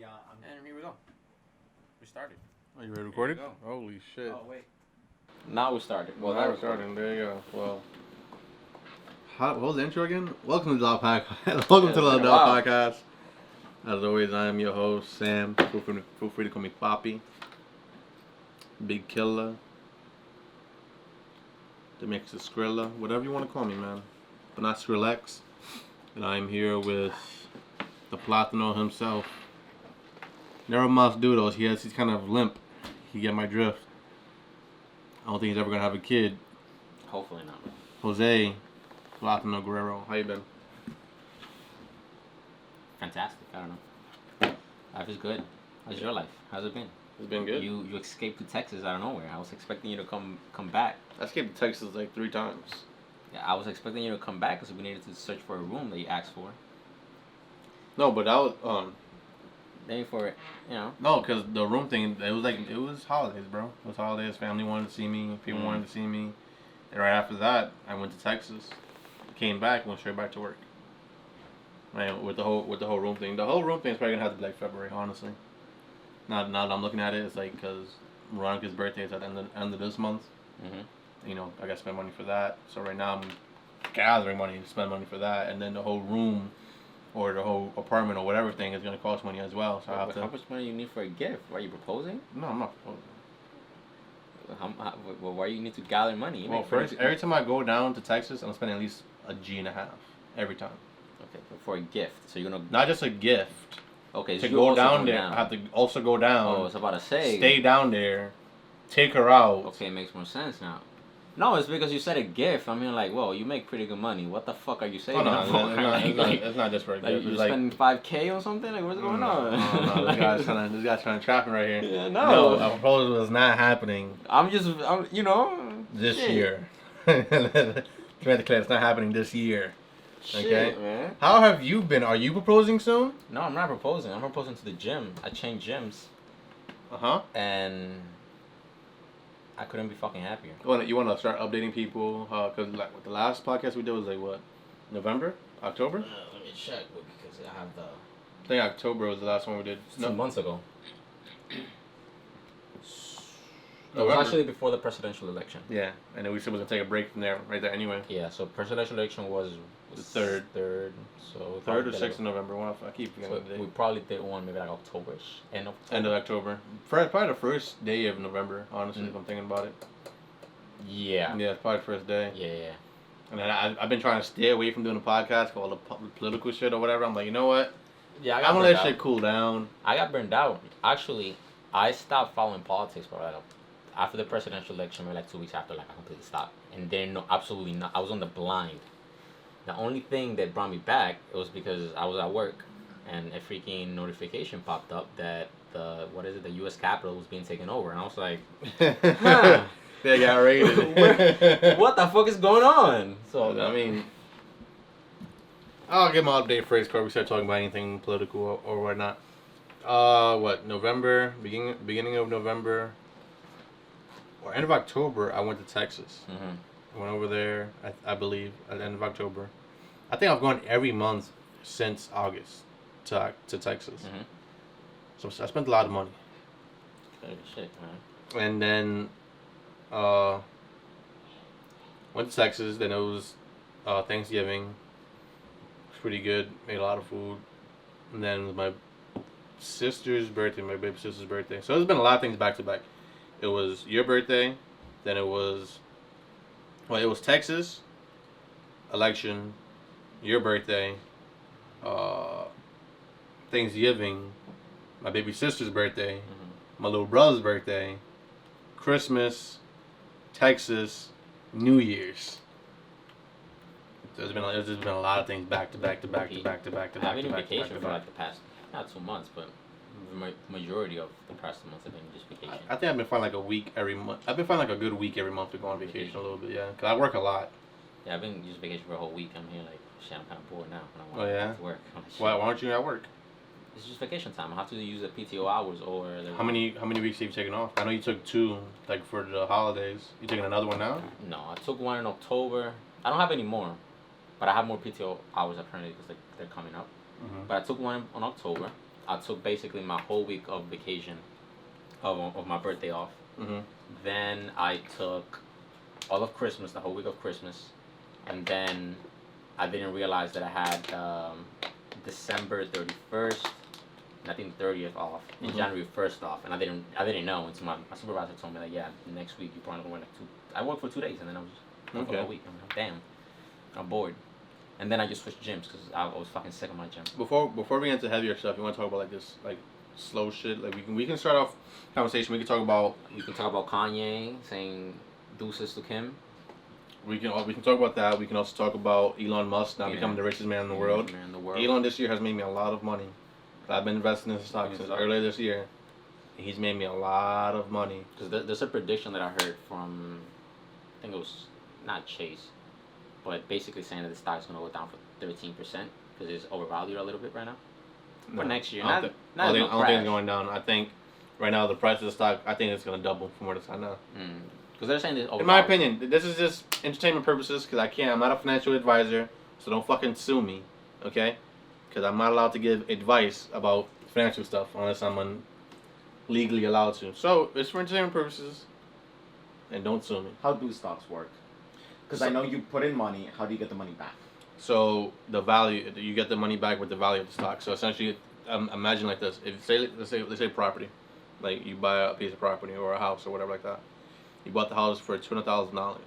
Yeah, And here we go. We started. Are you ready to record it? Go. Holy shit. Oh, wait. Now we started. Well, now we're starting. There you go. Well, what was the intro again? Welcome to the Lidat Podcast. Welcome to the Lidat Podcast. As always, I am your host, Sam. Feel free to call me Poppy. Big Killer. The mix is Skrilla. Whatever you want to call me, man. But not Skrillex. And I'm here with the Platino himself. Never must do those. He's kind of limp. You get my drift. I don't think he's ever gonna have a kid. Hopefully not. Jose Platino Guerrero. How you been? Fantastic. I don't know. Life is good. How's your life? How's it been? It's been good. You escaped to Texas out of nowhere. I was expecting you to come back. I escaped to Texas like 3 times. Yeah, I was expecting you to come back because we needed to search for a room that you asked for. No, but that was Then for it, you know. No, because the room thing, it was holidays, bro. It was holidays. Family wanted to see me. People wanted to see me. And right after that, I went to Texas. Came back, went straight back to work. Man, with the whole room thing. The whole room thing is probably gonna have to be like February, honestly. Now that I'm looking at it, it's like because Veronica's birthday is at the end of this month. Mm-hmm. You know, I gotta spend money for that. So right now I'm gathering money to spend money for that, and then the whole room or the whole apartment or whatever thing is gonna cost money as well. So I have to. How much money you need for a gift? Why are you proposing? No, I'm not proposing. Why do you need to gather money? Well, first, every time I go down to Texas, I'm spending at least $1.50 every time. Okay, but for a gift, so you're gonna. Not just a gift. Okay, to so go down there, I have to also go down. Oh, I was about to say. Stay down there, take her out. Okay, it makes more sense now. No, it's because you said a gift. I mean, like, whoa, you make pretty good money. What the fuck are you saying? Oh, no, it's not just for a gift. Like, you're spending $5K or something? Like, what's going on? No, this guy's trying to trap me right here. Yeah, no, a proposal was not happening. I'm you know. This year. Trying to declare it's not happening this year. Shit, okay, man. How have you been? Are you proposing soon? No, I'm not proposing. I'm proposing to the gym. I changed gyms. And I couldn't be fucking happier. You want to start updating people? Cause like the last podcast we did was like what, November, October? Let me check because I have the. I think October was the last one we did. 2 months ago. It November. was actually before the presidential election. Yeah, and then we said we were gonna take a break from there, right there anyway. Yeah, so presidential election was the third. So 3rd or 6th of November. I keep forgetting the date. We probably did one maybe like October-ish. End of October. Probably the first day of November, honestly, if I'm thinking about it. Yeah. Yeah, it's probably the first day. Yeah. And then I've been trying to stay away from doing the podcast, all the political shit or whatever. I'm like, you know what? Yeah, I'm gonna let shit cool down. I got burned out. Actually, I stopped following politics for like after the presidential election, maybe like 2 weeks after, like I completely stopped. And then no, absolutely not. I was on the blind. The only thing that brought me back was because I was at work, and a freaking notification popped up that the U.S. Capitol was being taken over, and I was like, huh. They got raided. What the fuck is going on? So I mean, I'll get my update first before we start talking about anything political or whatnot. November, beginning of November, or end of October, I went to Texas. Mm-hmm. I went over there, I believe, at the end of October. I think I've gone every month since August to Texas. Mm-hmm. So I spent a lot of money. Good shit, man. And then went to Texas. Then it was Thanksgiving. It was pretty good. Made a lot of food. And then it was my sister's birthday, my baby sister's birthday. So there's been a lot of things back to back. It was your birthday. Then it was Texas, election, your birthday, Thanksgiving, my baby sister's birthday, my little brother's birthday, Christmas, Texas, New Year's. So there's been a lot of things back to back to back to back to back to back. I've been on vacation for like the past not 2 months, but the majority of the past 2 months have been just vacation. I think I've been finding like a week every month. I've been finding like a good week every month to go on vacation a little bit, yeah. Cause I work a lot. Yeah, I've been just vacation for a whole week. I'm here like shit. I'm kind of bored now. Oh yeah. To work. Why aren't you at work? It's just vacation time. I have to use the PTO hours or. How many weeks have you taken off? I know you took 2, like for the holidays. You taking another one now? No, I took one in October. I don't have any more, but I have more PTO hours apparently because they're coming up. Mm-hmm. But I took one on October, I took basically my whole week of vacation, of my birthday off. Mm-hmm. Then I took all of Christmas, the whole week of Christmas, and then I didn't realize that I had December 31st, and I think 30th off, and January 1st off, and I didn't know until my supervisor told me that, yeah, next week you probably gonna work like two. I worked for 2 days, and then I was just for a week. I'm like, damn, I'm bored. And then I just switched gyms because I was fucking sick of my gym. Before we get into heavier stuff, you want to talk about like this like slow shit? Like we can start off conversation. We can talk about Kanye saying deuces to Kim. We can talk about that. We can also talk about Elon Musk now becoming the richest man in the world. Elon this year has made me a lot of money. I've been investing in his stock since earlier this year. He's made me a lot of money. Because there's a prediction that I heard from, I think it was not Chase, but basically saying that the stock is going to go down for 13% because it's overvalued a little bit right now. For next year, I don't think it's going down. I think right now the price of the stock, I think it's going to double from what it's at now. Because they're saying this. In my opinion, this is just entertainment purposes. Because I'm not a financial advisor, so don't fucking sue me, okay? Because I'm not allowed to give advice about financial stuff unless I'm legally allowed to. So it's for entertainment purposes, and don't sue me. How do stocks work? Because I know you put in money. How do you get the money back? So the value, you get the money back with the value of the stock. So essentially, imagine like this: if let's say property, like you buy a piece of property or a house or whatever like that. You bought the house for $200,000.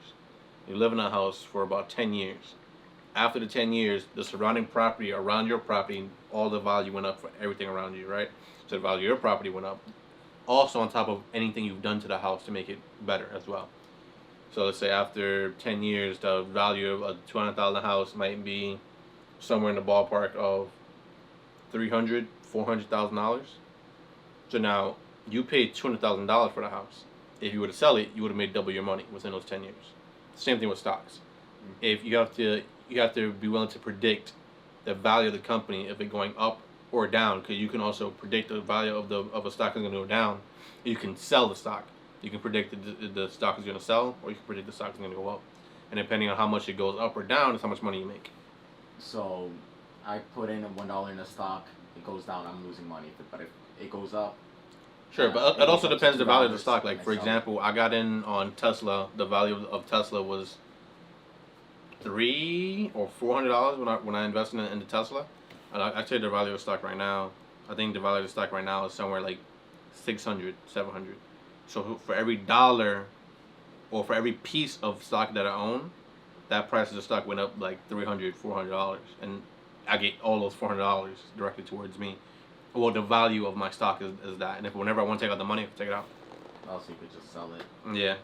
You live in that house for about 10 years. After the 10 years, the surrounding property around your property, all the value went up for everything around you, right? So the value of your property went up. Also on top of anything you've done to the house to make it better as well. So let's say after 10 years, the value of a $200,000 house might be somewhere in the ballpark of $300,000, $400,000. So now you paid $200,000 for the house. If you were to sell it, you would have made double your money within those 10 years. Same thing with stocks. If you have to be willing to predict the value of the company, if it's going up or down, because you can also predict the value of a stock is going to go down. You can sell the stock. You can predict the stock is going to sell, or you can predict the stock is going to go up. And depending on how much it goes up or down, is how much money you make. So, I put in $1 in a stock. It goes down. I'm losing money. But if it goes up. Sure, but it also depends the value of the stock. Like, for example, I got in on Tesla. The value of Tesla was $300 or $400 when I invested in the Tesla. And I tell you the value of the stock right now. I think the value of the stock right now is somewhere like 600, 700. So for every dollar or for every piece of stock that I own, that price of the stock went up like $300, $400. And I get all those $400 directly towards me. Well, the value of my stock is that, and if whenever I want to take out the money, I can take it out. Also, you could just sell it. Yeah.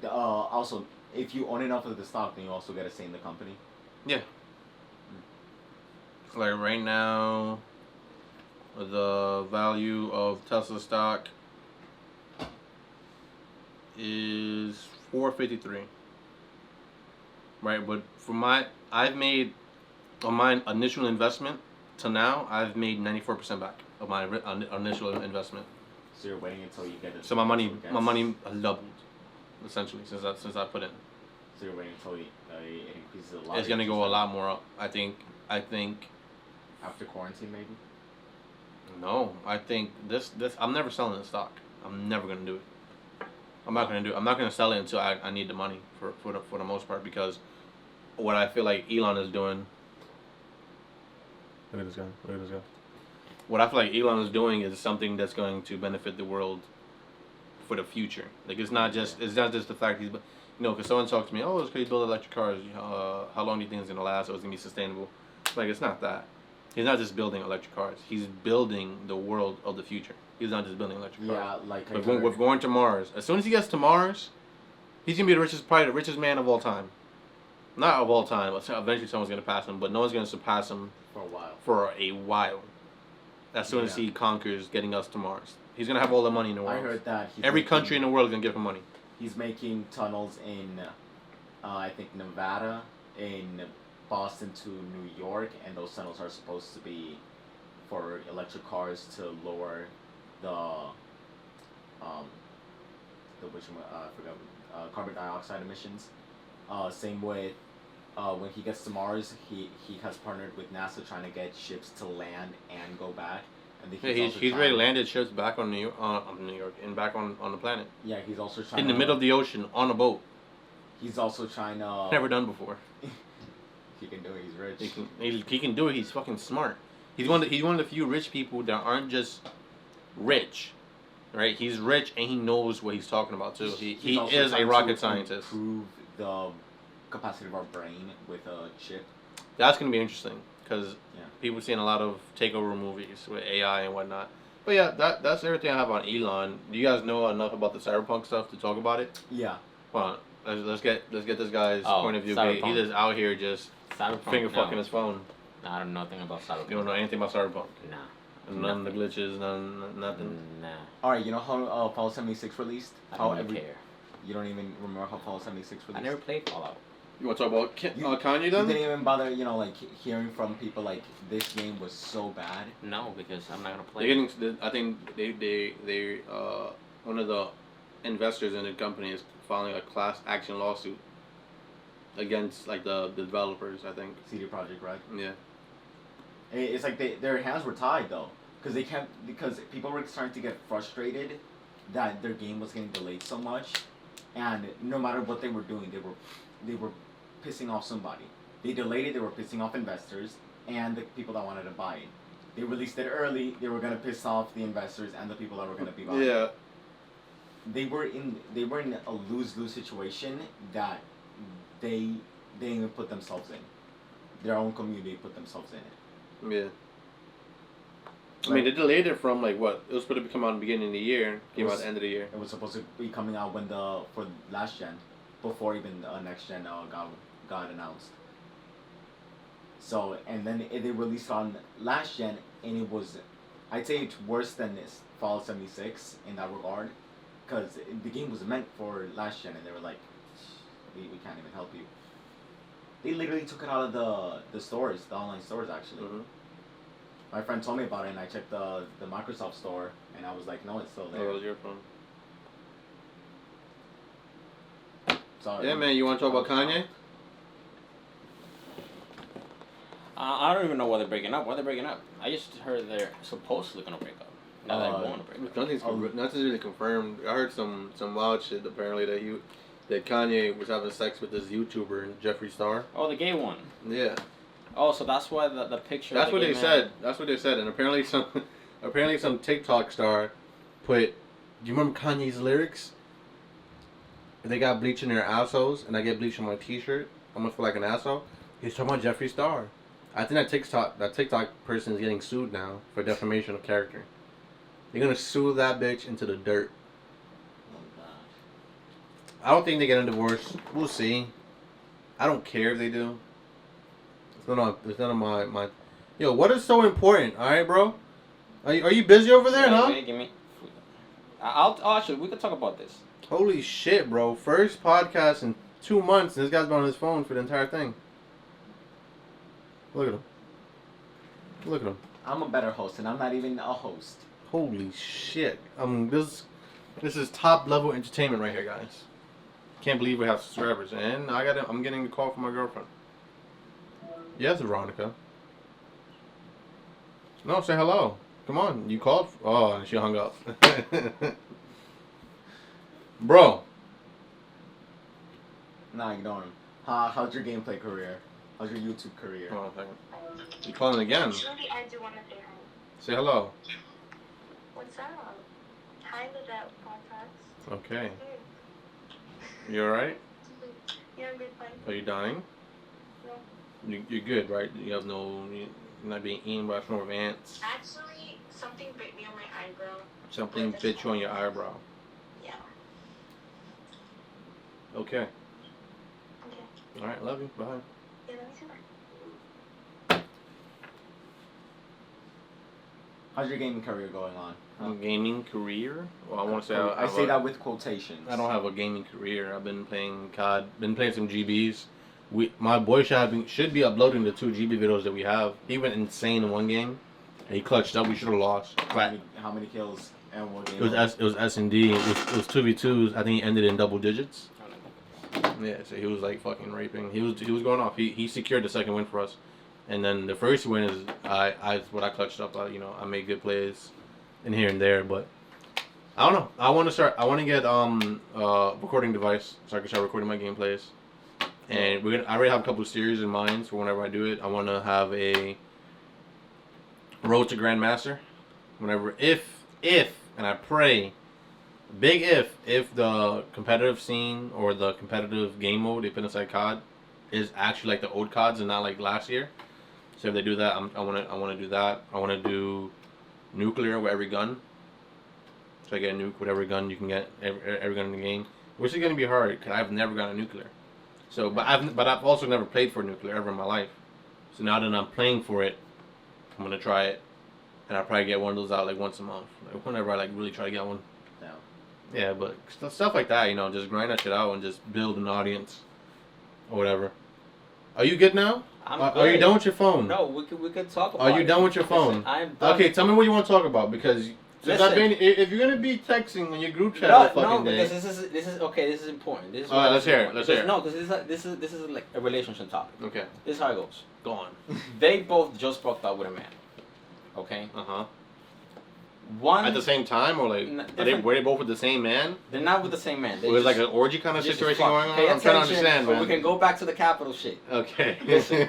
Also, if you own enough of the stock, then you also get a say in the company. Yeah. Like right now, the value of Tesla stock is $453. Right, but I've made on my initial investment till now, I've made 94% back of my initial investment. So you're waiting until you get it. So my money has doubled, essentially, since I put in. So you're waiting until it increases a lot. It's gonna go a lot more up. I think. After quarantine, maybe. No, I think this. I'm never selling the stock. I'm never gonna do it. I'm not gonna sell it until I need the money for the most part, because what I feel like Elon is doing. Look at this guy. What I feel like Elon is doing is something that's going to benefit the world for the future. Like it's not just the fact he's, because someone talked to me, oh, it's because you build electric cars. How long do you think it's gonna last? Or it's gonna be sustainable? Like it's not that. He's not just building electric cars. He's building the world of the future. He's not just building electric cars. Yeah, like with going to Mars. As soon as he gets to Mars, he's gonna be probably the richest man of all time. Not of all time. Eventually, someone's gonna pass him, but no one's gonna surpass him for a while. As soon as he conquers getting us to Mars, he's gonna have all the money in the world. I heard that every country in the world is gonna give him money. He's making tunnels in, I think Nevada, in Boston to New York, and those tunnels are supposed to be for electric cars to lower carbon dioxide emissions. Same with when he gets to Mars, he has partnered with NASA trying to get ships to land and go back, And Yeah, he's already landed ships back on New York and back on the planet. Yeah, he's also trying in the middle of the ocean on a boat. He's also trying to. Never done before. He can do it. He's rich. He can do it. He's fucking smart. He's one of the few rich people that aren't just rich, right? He's rich and he knows what he's talking about too. He is a rocket scientist. Improve the capacity of our brain with a chip. That's gonna be interesting because people seeing a lot of takeover movies with AI and whatnot. But yeah, that's everything I have on Elon. Do you guys know enough about the cyberpunk stuff to talk about it? Yeah. Come on, let's get this guy's point of view. He's just out here just finger fucking his phone. Nah, I don't know nothing about cyberpunk. You don't know anything about cyberpunk? Nah. None of the glitches, nothing. Nah. Alright, you know how Fallout 76 released? I don't even care. You don't even remember how Fallout 76 released? I never played Fallout. You want to talk about Kanye then? You didn't even bother, hearing from people like this game was so bad. No, because I'm not gonna play. I think they one of the investors in the company is filing a class action lawsuit against like the developers. I think CD Projekt Red. Yeah. It's like their hands were tied though, because people were starting to get frustrated that their game was getting delayed so much, and no matter what they were doing, they were pissing off somebody. They delayed it. They were pissing off investors and the people that wanted to buy it. They released it early. They were gonna piss off the investors and the people that were gonna be buying. Yeah. They were in a lose-lose situation that they didn't even put themselves in. Their own community put themselves in it. Yeah. I mean, they delayed it from like what? It was supposed to come out in the beginning of the year. Came out at the end of the year. It was supposed to be coming out for last gen, before even next gen got announced. So and then they released on last gen, and it was, I'd say it's worse than this Fallout 76 in that regard, because the game was meant for last gen, and they were like, we can't even help you. They literally took it out of the stores, the online stores actually. Mm-hmm. My friend told me about it, and I checked the Microsoft store, and I was like, no, it's still there. Oh, it was your phone. Sorry. Yeah, man, you want to talk about Kanye? I don't even know why they're breaking up. Why they're breaking up? I just heard they're supposedly gonna break up. Now they're going to break up. Nothing's really confirmed. I heard some wild shit apparently that Kanye was having sex with this YouTuber Jeffree Star. Oh, the gay one. Yeah. Oh, so that's why the picture. That's what they said. That's what they said. And apparently some TikTok star put. Do you remember Kanye's lyrics? If they got bleach in their assholes, and I get bleach on my T-shirt, I'm gonna feel like an asshole. He's talking about Jeffree Star. I think that TikTok person is getting sued now for defamation of character. They're gonna sue that bitch into the dirt. I don't think they get a divorce. We'll see. I don't care if they do. It's none of my. Yo, what is so important? All right, bro. Are you busy over there, huh? Give me. I'll actually. We could talk about this. Holy shit, bro! First podcast in 2 months, and this guy's been on his phone for the entire thing. Look at him. Look at him. I'm a better host, and I'm not even a host. Holy shit! This is top level entertainment right here, guys. Can't believe we have subscribers, and I'm getting the call from my girlfriend. Yes, Veronica. No, say hello. Come on, you called. Oh, and she hung up. Bro. Nah, ignore him. How's your gameplay career? How's your YouTube career? Hold on a second. You calling again? Actually, I do want to say hi. Say hello. What's up? Hi, Lidat Capital. Okay. You alright? Yeah, I'm good, thanks. Are you dying? No. You're good, right? You're not being eaten by a swarm of ants. Actually, something bit me on my eyebrow. Something bit you on your eyebrow. Yeah. Okay. Okay. Alright, love you. Bye. Yeah, let me see that. How's your gaming career going on? Huh? Gaming career? Well, I want to say I say that with quotations. I don't have a gaming career. I've been playing COD. Been playing some GBs. My boy should be uploading the 2 GB videos that we have. He went insane in one game, and he clutched up. We should have lost. How many kills and what game? It was S&D. It was 2v2s. I think he ended in double digits. Yeah, so he was like fucking raping. He was going off. He secured the second win for us. And then the first win is what I clutched up. I made good plays, in here and there, but I don't know. I want to get a recording device so I can start recording my gameplays. And I already have a couple of series in mind for whenever I do it. I want to have a road to Grandmaster. Whenever, if, and I pray, big if the competitive scene or the competitive game mode they put inside COD is actually like the old CODs and not like last year. So if they do that, I want to do that. I want to do nuclear with every gun. So I get a nuke with every gun you can get, every gun in the game, which is gonna be hard because I've never gotten a nuclear. So, but I've also never played for nuclear ever in my life. So now that I'm playing for it, I'm gonna try it, and I'll probably get one of those out like once a month, like whenever I like really try to get one. Yeah, but stuff like that, just grind that shit out and just build an audience, or whatever. Are you good now? Are you done with your phone? No, we could talk about. Are you done with your phone? Listen, I'm done. Okay, tell me what you want to talk about because. If you're gonna be texting on your group chat no, because this is okay. This is important. This is all right, let's hear it. No, because this is like a relationship topic. Okay. This is how it goes. Go on. They both just broke up with a man. Okay. One at the same time, or like were they both with the same man? They're not with the same man. It was like an orgy kind of situation going on. I'm trying to understand, man. We can go back to the capital shit. Okay. Listen,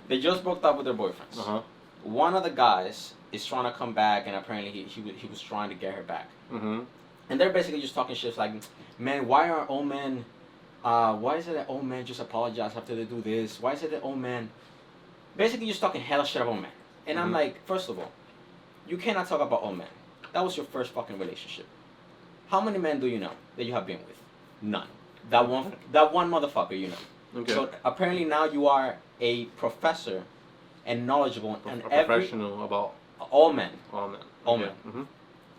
they just broke up with their boyfriends. One of the guys is trying to come back, and apparently he was trying to get her back. And they're basically just talking shit like, man, why are old men? Why is it that old men just apologize after they do this? Why is it that old men? Basically, just talking hella shit about men. And I'm like, first of all, you cannot talk about old men. That was your first fucking relationship. How many men do you know that you have been with? None. That one motherfucker you know. Okay. So apparently now you are a professor and knowledgeable and professional about all men. All men.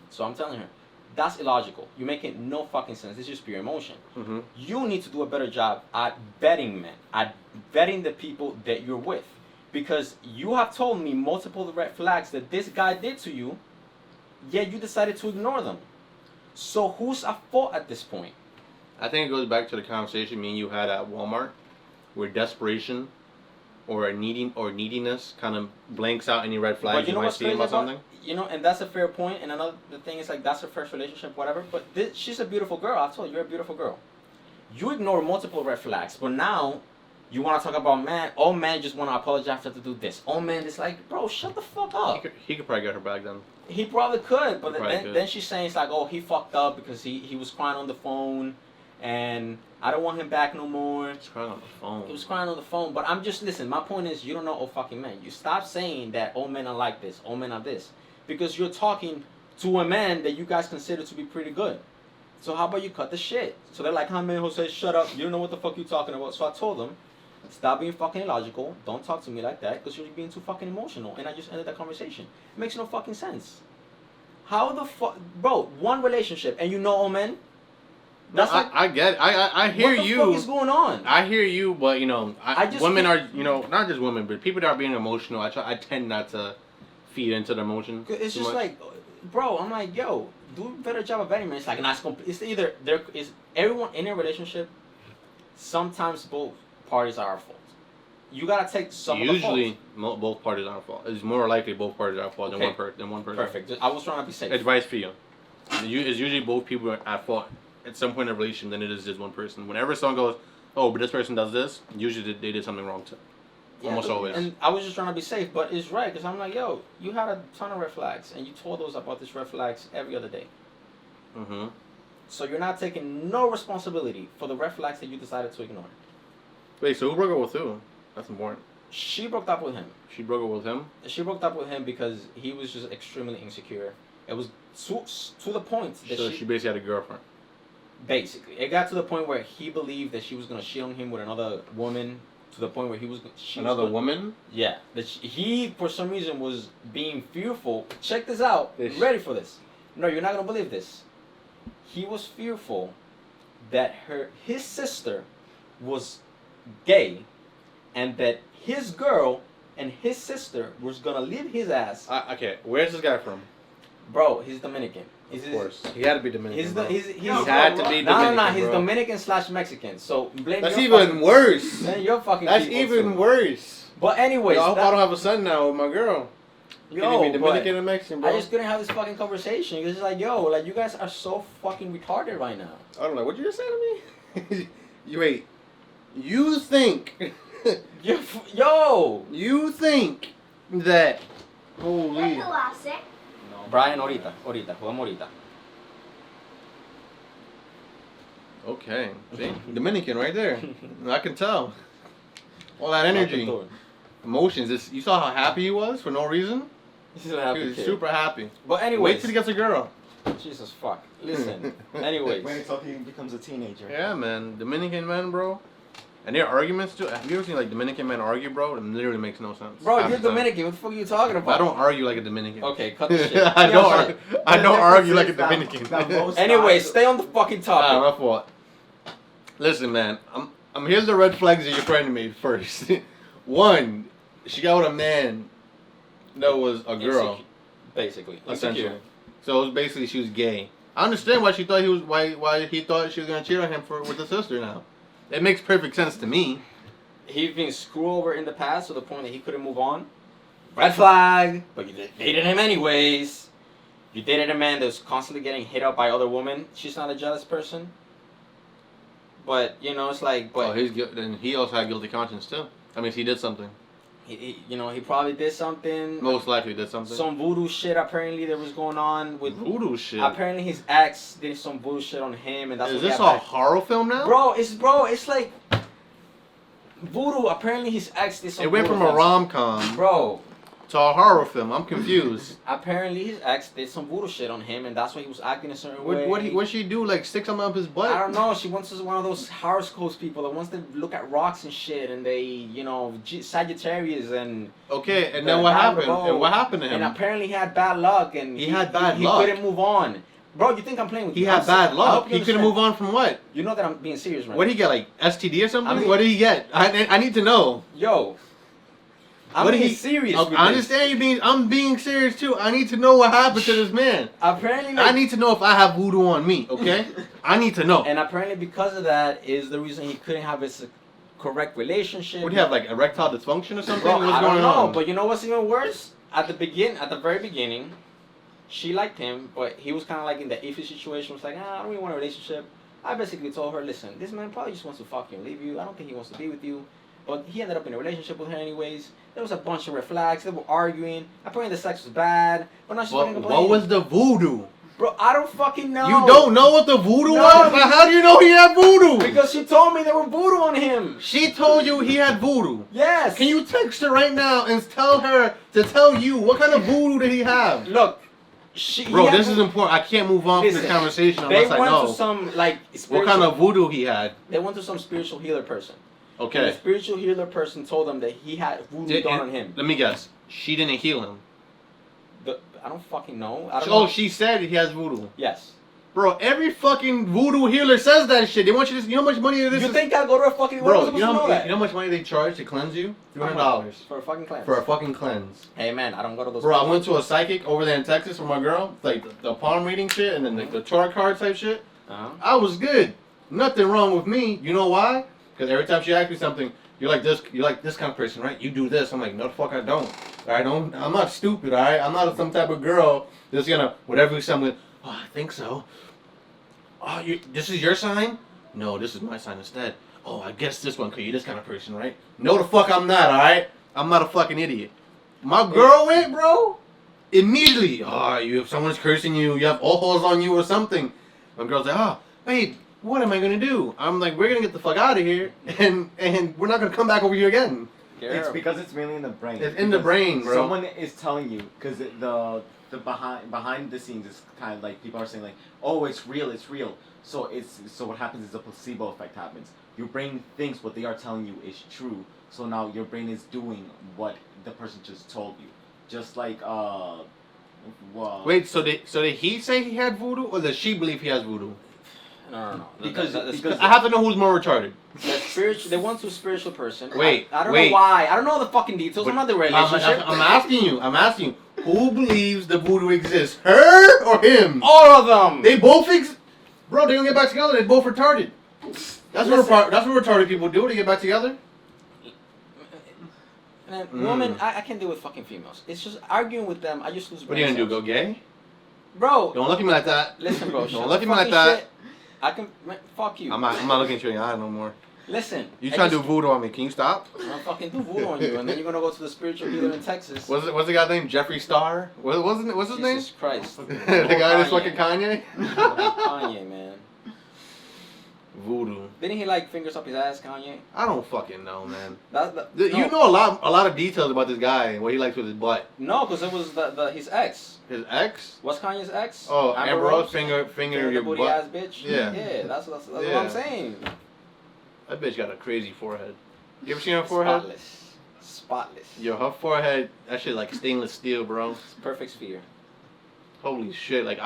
So I'm telling her, that's illogical. You're making no fucking sense. This is just pure emotion. You need to do a better job at vetting men, at vetting the people that you're with. Because you have told me multiple red flags that this guy did to you, yet you decided to ignore them. So who's at fault at this point? I think it goes back to the conversation me and you had at Walmart, where desperation or neediness kind of blanks out any red flags you might see about something. And that's a fair point. And another thing is like that's her first relationship, whatever. But she's a beautiful girl. I told you, you're a beautiful girl. You ignore multiple red flags, but now you want to talk about man. All men just want to apologize after to do this. All men is like, bro, shut the fuck up. He could probably get her back then. He probably could, but then she's saying it's like, oh, he fucked up because he was crying on the phone, and I don't want him back no more. He was crying on the phone. He was crying on the phone, but I'm just listen. My point is, you don't know all fucking men. You stop saying that all men are like this, all men are this, because you're talking to a man that you guys consider to be pretty good. So how about you cut the shit? So they're like, huh, man, Jose, shut up. You don't know what the fuck you're talking about. So I told them, stop being fucking illogical. Don't talk to me like that because you're being too fucking emotional. And I just ended the conversation. It makes no fucking sense. How the fuck, bro? One relationship and you know all men. That's I get it. I hear you. What the fuck is going on? I hear you, but women are not just women, but people that are being emotional. I tend not to feed into the emotion. It's just much. Like, bro. I'm like, yo, do a better job of vetting men. It's like, it's either there is everyone in a relationship. Sometimes both parties are at fault. You gotta take some. Usually, both parties are at fault. It's more likely both parties are at fault than one person. Perfect. I was trying to be safe. Advice for you: it's usually both people are at fault at some point in a relation than it is just one person. Whenever someone goes, oh, but this person does this, usually they did something wrong too. Yeah, almost always. And I was just trying to be safe, but it's right because I'm like, yo, you had a ton of red flags, and you told us about these red flags every other day. So you're not taking no responsibility for the red flags that you decided to ignore. Wait, so who broke up with who? That's important. She broke up with him. She broke up with him? She broke up with him because he was just extremely insecure. It was to the point that she basically had a girlfriend. Basically. It got to the point where he believed that she was going to cheat on him with another woman, to the point where he was... Another woman? Yeah. That he, for some reason, was being fearful. Check this out. You ready for this? No, you're not going to believe this. He was fearful that his sister was gay, and that his girl and his sister was gonna leave his ass. Okay, where's this guy from? Bro, he's Dominican. Of course, he had to be Dominican. He had to be Dominican. No, he's Dominican / Mexican. So blame. That's even worse. Man, you're fucking. That's even worse. But anyways, I hope I don't have a son now with my girl. yo, Be Dominican and Mexican, bro. I just couldn't have this fucking conversation because it's like, yo, like you guys are so fucking retarded right now. I don't know what you just said to me. You wait. You think? Yo, You think that? Holy. No. Brian, ahorita, jugamos ahorita. Okay. See, Dominican right there. I can tell. All that energy, emotions. You saw how happy he was for no reason. He's a happy He was kid. super happy. But anyways, Wait till he gets a girl. Jesus fuck. Listen. Anyways, Wait until he becomes a teenager. Yeah, man. Dominican men, bro. And their arguments too. Have you ever seen like Dominican men argue, bro? It literally makes no sense. bro, Half you're the time. Dominican. What the fuck are you talking about? I don't argue like a Dominican. Okay, cut the shit. I Yeah, don't. sorry. I don't The argue like a difference is Dominican. that most Anyways, guys- stay on the fucking topic. My fault. Listen, man. I'm here's the red flags that your friend made first. One, she got with a man that was a girl, Basically. essentially. Insecure. So it was basically she was gay. I understand why she thought why he thought she was gonna cheat on him with the sister now. It makes perfect sense to me. He's been screwed over in the past to the point that he couldn't move on. Red flag. But you dated him anyways. You dated a man that's constantly getting hit up by other women. She's not a jealous person. But, you know, it's like... But Then he also had guilty conscience too. I mean, he did something. he probably did something. Most likely did something. Some voodoo shit apparently that was going on with... Voodoo shit. Apparently his ex did some voodoo shit on him, and that's Is what he this got a back. horror film now? Bro, it's like voodoo. Apparently his ex did some. It went voodoo from a things. rom-com Bro, to a horror film. I'm confused. apparently his ex did some voodoo shit on him, and that's why he was acting a certain way. What she do? Like stick something up his butt? I don't know. She wants to one of those horoscopes people that wants to look at rocks and shit, and they, you know, Sagittarius and. Okay, and The then what guy happened? with the And what happened to him? And apparently he had bad luck, and He had bad luck? He couldn't move on. Bro, you think I'm playing with He you? had bad I luck. hope you He couldn't understand. move on from what? You know that I'm being serious, right? What did he get? Like STD or something? I mean- What did he get? I need to know. Yo. I'm What did being he- serious Okay, with I this. understand you being. I'm being serious too. I need to know what happened to this man. Apparently, I need to know if I have voodoo on me. Okay, I need to know. and apparently because of that is the reason he couldn't have his correct relationship. What do you have? Like erectile dysfunction or something? Bro, What's I don't going know, on? but you know what's even worse? At the very beginning, she liked him, but he was kind of like in the iffy situation. Was like, I don't really want a relationship. I basically told her, listen, this man probably just wants to fuck you and leave you. I don't think he wants to be with you. But he ended up in a relationship with her anyways. There was a bunch of red flags. They were arguing. Apparently the sex was bad. But now she's fucking complaining. What was the voodoo? Bro, I don't fucking know. You don't know what the voodoo No, was? But how do you know he had voodoo? Because she told me there were voodoo on him. She told you he had voodoo. Yes. Can you text her right now and tell her to tell you what kind of voodoo did he have? Look, Bro, this is important. I can't move on from Listen, this conversation They unless I went to know some like what kind of voodoo he had. They went to some spiritual healer person. And the Okay. spiritual healer person told them that he had voodoo done on him. Let me guess. She didn't heal him. I don't fucking know. I don't Oh, know. she said he has voodoo. Yes. Bro, every fucking voodoo healer says that shit. They want you to. You know how much money this You is? think I go to a fucking? Bro, Bro, you know that? how much money they charge to cleanse you? How much? $300 For a fucking cleanse. for a fucking cleanse. Hey man, I don't go to those. Bro, I went to a psychic over there in Texas with my girl, like the palm reading shit and then the tarot card type shit. Uh-huh. I was good. Nothing wrong with me. You know why? Because every time she asks me something, you're like this kind of person, right? You do this. I'm like, no the fuck I don't. I'm not stupid, alright? I'm not some type of girl that's gonna whatever you something. Oh, I think so. Oh, this is your sign? No, this is my sign instead. Oh, I guess this one, cause you're this kind of person, right? No the fuck I'm not, alright? I'm not a fucking idiot. My girl went, bro. Immediately, if someone's cursing you, you have ojos on you or something. My girl's like, oh, babe, what am I gonna do? I'm like, we're gonna get the fuck out of here, and we're not gonna come back over here again. It's because it's mainly in the brain. It's in the Because brain, bro. Someone is telling you because the behind the scenes is kind of like people are saying like, oh, it's real. So what happens is a placebo effect happens. Your brain thinks what they are telling you is true. So now your brain is doing what the person just told you. Just like Wait, so did he say he had voodoo, or does she believe he has voodoo? No. Because I have to know who's more retarded. They went to a spiritual person. Wait, I don't wait. know why. I don't know the fucking details. I'm not the relationship. I'm asking you. Who believes the voodoo exists? Her or him? All of them. They both Bro, they don't get back together. They both retarded. That's what retarded people do. They get back together. And Mm. women, I can deal with fucking females. It's just arguing with them. I just lose. What are you gonna do? brain Go gay? cells. Bro? Don't look at me like that. Listen, bro. Don't look at me like fucking that. shit. I can. Man, fuck you. I'm not looking at you in the eye no more. Listen. You trying to do voodoo on me? Can you stop? I'm gonna fucking do voodoo on you, and then you're gonna go to the spiritual healer in Texas. What's the guy's name? Jeffree Star? What's his name? Jesus Christ. The guy that's Kanye. fucking Kanye? Kanye, man. Voodoo. Didn't he like fingers up his ass, Kanye? I don't fucking know, man. No. You know a lot of details about this guy and what he likes with his butt. No, because it was his ex. His ex? What's Kanye's ex? Oh, Amber Rose finger the your booty butt. ass bitch. Yeah. Yeah, that's what Yeah. I'm saying. That bitch got a crazy forehead. You ever seen her forehead? Spotless. Yo, her forehead, that shit like stainless steel, bro. It's perfect sphere. Holy shit! Like,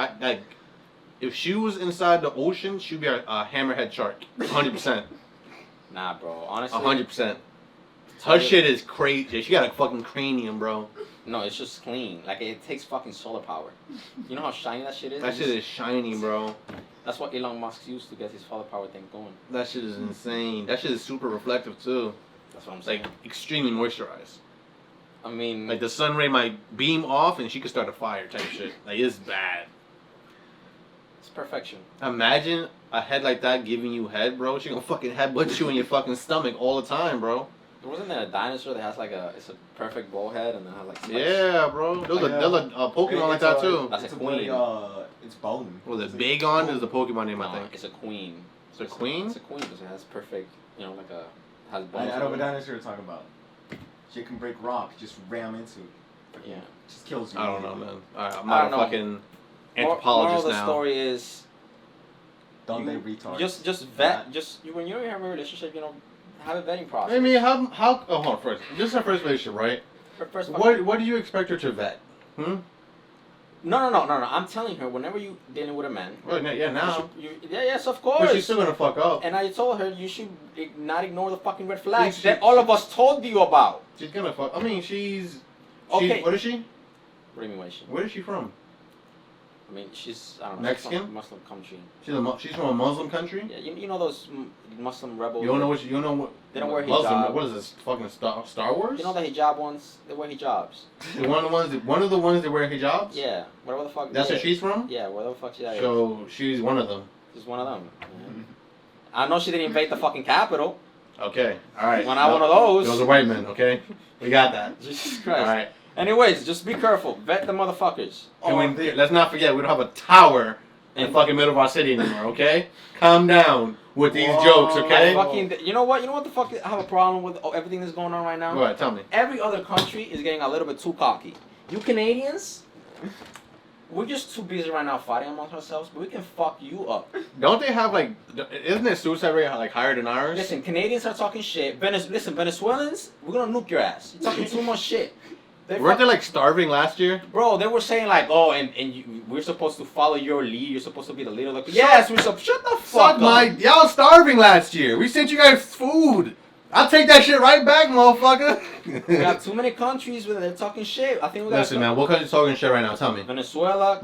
if she was inside the ocean, she'd be a hammerhead shark. 100%. Nah, bro. Honestly. 100%. Her shit is crazy. She got a fucking cranium, bro. No, it's just clean. Like, it takes fucking solar power. You know how shiny that shit is? That shit is shiny, bro. That's what Elon Musk used to get his solar power thing going. That shit is insane. That shit is super reflective too. That's what I'm It's saying. like extremely moisturized. I mean, Like the sun ray might beam off and she could start a fire type shit. Like it's bad. it's perfection. Imagine a head like that giving you head, bro. She gonna fucking headbutt you in your fucking stomach all the time, bro. Wasn't there a dinosaur that has like it's a perfect bull head and then has like spikes? Yeah, bro. There's a Pokemon like that too. That's a queen. It's bone. Well, the It's big on is the Pokemon name, I No, think. it's a queen. It's a queen? It's a queen because it has perfect, like has I bones. know what dinosaur you're talking about. She can break rock, just ram into it. Yeah. Just kills you. I don't know, man. I'm I not don't a know. fucking Moral anthropologist of the now. story is Don't you they retard? just vet. When you have a relationship, have a vetting process. I mean, how? Oh, hold on, first. This is her first relationship, right? First, What do you expect her to vet? No. I'm telling her, whenever you dealing with a man. Well, yeah, now. Yes, of course. But she's still gonna fuck up. And I told her you should not ignore the fucking red flags She- that all of us told you about. She's gonna fuck. I mean, she's. Okay. What is she? What do you mean, why is she? Where is she from? I mean, she's I don't know. Mexican? Some Muslim country. She's from a Muslim country. Yeah, you know those Muslim rebels. You don't know what? You don't know what? They don't wear Muslim. hijab. What is this? Fucking Star Wars? You know the hijab ones? They wear hijabs. One of the ones that wear hijabs. Yeah, whatever the fuck. That's yeah. where she's from. Yeah, whatever the fuck she is. So she's one of them. She's one of them. I know she didn't invade the fucking Capitol. Okay. All right. When I one of those. Those are white men. Okay. We got that. Jesus All Christ. right. Anyways, just be careful. Vet the motherfuckers. Let's not forget we don't have a tower in the fucking middle of our city anymore. Okay. Calm down with these jokes. Okay. You know what the fuck I have a problem with everything that's going on right now? Go ahead. Tell me. Every other country is getting a little bit too cocky. You Canadians, we're just too busy right now fighting amongst ourselves, but we can fuck you up. Don't they have like? Isn't their suicide rate like higher than ours? Listen, Canadians are talking shit. Venezuelans, we're gonna nuke your ass. You're talking too much shit. Weren't they like starving last year? Bro, they were saying like, oh, we're supposed to follow your lead. You're supposed to be the leader. Like, yes, shut the fuck up. Y'all starving last year. We sent you guys food. I'll take that shit right back, motherfucker. We got too many countries where they're talking shit. I think we got. Listen, man, what country's talking shit right now? Tell me. Venezuela.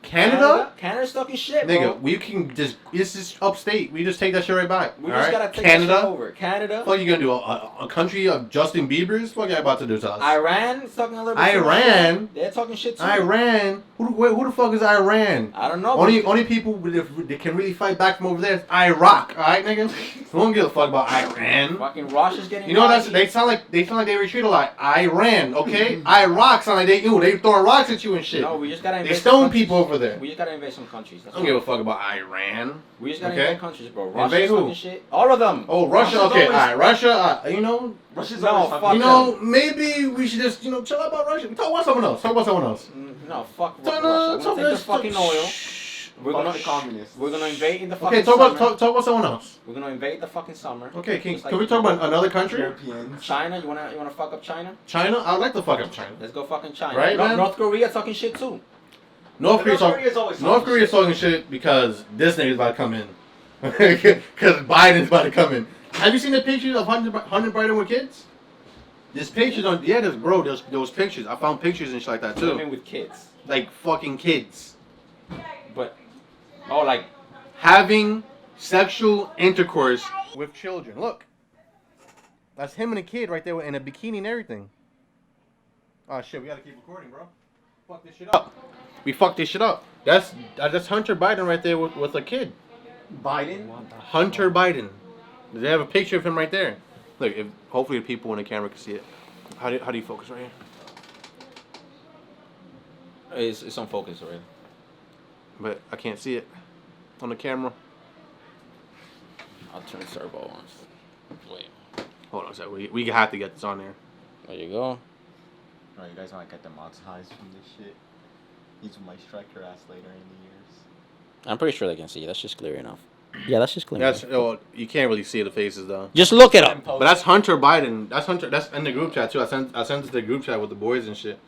Canada? Canada's talking shit, Nigga, bro. we can just, this is upstate. We just take that shit right back. We just gotta take that shit over. Canada. What you gonna do? A country of Justin Bieber's? What you about to do to us? Iran is talking a little bit. Iran? They're talking shit too. Iran? Who the fuck is Iran? I don't know. Only people that can really fight back from over there is Iraq. Alright, nigga? We don't give a fuck about Iran. Fucking Russia's getting. You know what? They sound like they retreat a lot. Iran, okay? Iraq sound like they throwing rocks at you and shit. No, we just gotta invade. They stone people over there. We just gotta invade some countries. I don't give a fuck about Iran. We just gotta Okay. invade countries, bro. Invade Russia's who? talking shit. All of them. Oh, Russia. Russia's Okay, always- alright. Russia. You know, Russia's No, always fuck fucking- you know, maybe we should just chill out about Russia. Talk about someone else. No, fuck No, Russia. no, We're gonna take the fucking oil. We're Fuck gonna the communists. We're gonna invade in the fucking Okay, talk summer. about someone else. We're gonna invade the fucking summer. Okay, Just can like- we talk about another country? Europeans. China? You wanna fuck up China? China? I'd like to fuck up China. Let's go fucking China. Right, man? North Korea talking shit too. North Korea's always North Korea's talking shit because this nigga's about to come in. Because Biden's about to come in. Have you seen the pictures of Hunter Biden with kids? There's pictures on, there's those pictures. I found pictures and shit like that too. Women with kids. Like fucking kids. But, like, Having sexual intercourse with children. Look. That's him and a kid right there in a bikini and everything. Oh shit, we gotta keep recording, bro. Fuck this shit up. We fucked this shit up. That's Hunter Biden right there with a kid. Biden? Hunter Biden. They have a picture of him right there. Look, hopefully the people in the camera can see it. How do you focus right here? It's on focus already. But I can't see it on the camera. I'll turn turbo on. Wait. Hold on a second. We have to get this on there. There you go. Oh, you guys want to get the monetized from this shit? These might strike your ass later in the years. I'm pretty sure they can see you. That's just clear enough. Yeah, that's just clear That's enough. you can't really see the faces though. Just look it up. But that's Hunter Biden. That's Hunter. That's in the group chat too. I sent it to the group chat with the boys and shit.